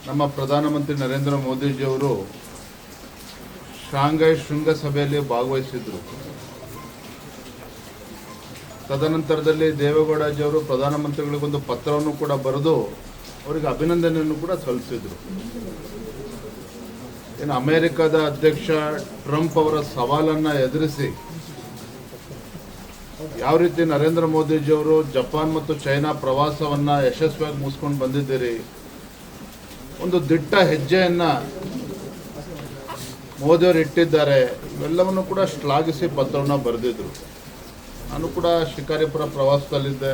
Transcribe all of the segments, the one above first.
ನಮ್ಮ ಪ್ರಧಾನಮಂತ್ರಿ ನರೇಂದ್ರ ಮೋದಿಜಿಯವರು ಶಾಂಘೈ ಶೃಂಗಸಭೆಯಲ್ಲಿ ಭಾಗವಹಿಸಿದ್ರು. ತದನಂತರದಲ್ಲಿ ದೇವೇಗೌಡಜಿಯವರು ಪ್ರಧಾನಮಂತ್ರಿಗಳಿಗೊಂದು ಪತ್ರವನ್ನು ಕೂಡ ಬರೆದು ಅವರಿಗೆ ಅಭಿನಂದನೆಯನ್ನು ಕೂಡ ಸಲ್ಲಿಸಿದರು. ಇನ್ನು ಅಮೆರಿಕದ ಅಧ್ಯಕ್ಷ ಟ್ರಂಪ್ ಅವರ ಸವಾಲನ್ನು ಎದುರಿಸಿ ಯಾವ ರೀತಿ ನರೇಂದ್ರ ಮೋದಿಜಿಯವರು ಜಪಾನ್ ಮತ್ತು ಚೈನಾ ಪ್ರವಾಸವನ್ನು ಯಶಸ್ವಿಯಾಗಿ ಮುಗಿಸ್ಕೊಂಡು ಬಂದಿದ್ದೀರಿ, ಒಂದು ದಿಟ್ಟ ಹೆಜ್ಜೆಯನ್ನು ಮೋದಿಯವರು ಇಟ್ಟಿದ್ದಾರೆ, ಇವೆಲ್ಲವನ್ನು ಕೂಡ ಶ್ಲಾಘಿಸಿ ಪತ್ರವನ್ನು ಬರೆದಿದ್ರು. ನಾನು ಕೂಡ ಶಿಕಾರಿಪುರ ಪ್ರವಾಸದಲ್ಲಿದ್ದೆ.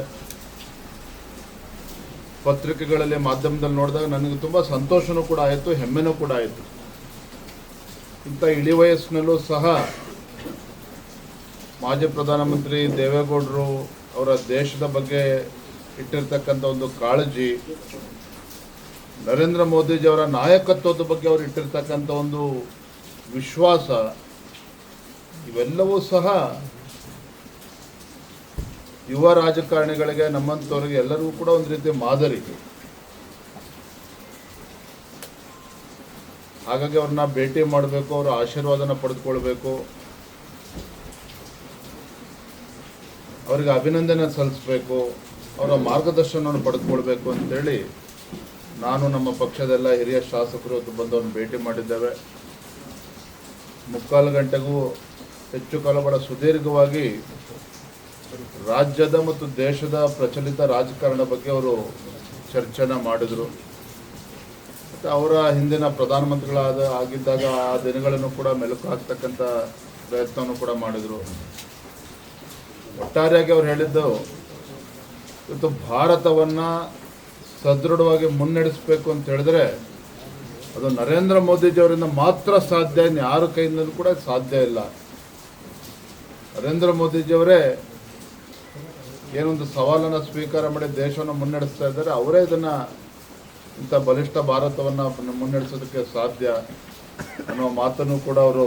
ಪತ್ರಿಕೆಗಳಲ್ಲಿ ಮಾಧ್ಯಮದಲ್ಲಿ ನೋಡಿದಾಗ ನನಗೆ ತುಂಬ ಸಂತೋಷನೂ ಕೂಡ ಆಯಿತು, ಹೆಮ್ಮೆನೂ ಕೂಡ ಆಯಿತು. ಇಂಥ ಇಳಿ ವಯಸ್ಸಿನಲ್ಲೂ ಸಹ ಮಾಜಿ ಪ್ರಧಾನಮಂತ್ರಿ ದೇವೇಗೌಡರು ಅವರ ದೇಶದ ಬಗ್ಗೆ ಇಟ್ಟಿರ್ತಕ್ಕಂಥ ಒಂದು ಕಾಳಜಿ, ನರೇಂದ್ರ ಮೋದಿಜಿಯವರ ನಾಯಕತ್ವದ ಬಗ್ಗೆ ಅವರು ಇಟ್ಟಿರ್ತಕ್ಕಂಥ ಒಂದು ವಿಶ್ವಾಸ, ಇವೆಲ್ಲವೂ ಸಹ ಯುವ ರಾಜಕಾರಣಿಗಳಿಗೆ, ನಮ್ಮಂಥವ್ರಿಗೆ ಎಲ್ಲರಿಗೂ ಕೂಡ ಒಂದು ರೀತಿ ಮಾದರಿ. ಹಾಗಾಗಿ ಅವ್ರನ್ನ ಭೇಟಿ ಮಾಡಬೇಕು, ಅವರ ಆಶೀರ್ವಾದನ ಪಡೆದುಕೊಳ್ಬೇಕು, ಅವರಿಗೆ ಅಭಿನಂದನೆ ಸಲ್ಲಿಸಬೇಕು, ಅವರ ಮಾರ್ಗದರ್ಶನವನ್ನು ಪಡೆದುಕೊಳ್ಬೇಕು ಅಂತೇಳಿ ನಾನು ನಮ್ಮ ಪಕ್ಷದೆಲ್ಲ ಹಿರಿಯ ಶಾಸಕರು ಬಂದು ಅವ್ರನ್ನ ಭೇಟಿ ಮಾಡಿದ್ದೇವೆ. 3/4 ಗಂಟೆಗೂ ಹೆಚ್ಚು ಕಾಲ ಬಹಳ ಸುದೀರ್ಘವಾಗಿ ರಾಜ್ಯದ ಮತ್ತು ದೇಶದ ಪ್ರಚಲಿತ ರಾಜಕಾರಣ ಬಗ್ಗೆ ಅವರು ಚರ್ಚೆನ ಮಾಡಿದರು. ಮತ್ತು ಅವರ ಹಿಂದಿನ ಆಗಿದ್ದಾಗ ಆ ದಿನಗಳನ್ನು ಕೂಡ ಮೆಲುಕು ಹಾಕ್ತಕ್ಕಂಥ ಪ್ರಯತ್ನವನ್ನು ಕೂಡ ಮಾಡಿದರು. ಒಟ್ಟಾರೆಯಾಗಿ ಅವ್ರು ಹೇಳಿದ್ದು, ಇವತ್ತು ಭಾರತವನ್ನು ಸದೃಢವಾಗಿ ಮುನ್ನಡೆಸಬೇಕು ಅಂತ ಹೇಳಿದ್ರೆ ಅದು ನರೇಂದ್ರ ಮೋದಿಜಿಯವರಿಂದ ಮಾತ್ರ ಸಾಧ್ಯ, ಇನ್ನು ಯಾರ ಕೈಯಿಂದಲೂ ಕೂಡ ಸಾಧ್ಯ ಇಲ್ಲ. ನರೇಂದ್ರ ಮೋದಿಜಿಯವರೇ ಏನೊಂದು ಸವಾಲನ್ನು ಸ್ವೀಕಾರ ಮಾಡಿ ದೇಶವನ್ನು ಮುನ್ನಡೆಸ್ತಾ ಇದ್ದಾರೆ, ಅವರೇ ಇದನ್ನು ಇಂಥ ಬಲಿಷ್ಠ ಭಾರತವನ್ನು ಮುನ್ನಡೆಸೋದಕ್ಕೆ ಸಾಧ್ಯ ಅನ್ನೋ ಮಾತನ್ನು ಕೂಡ ಅವರು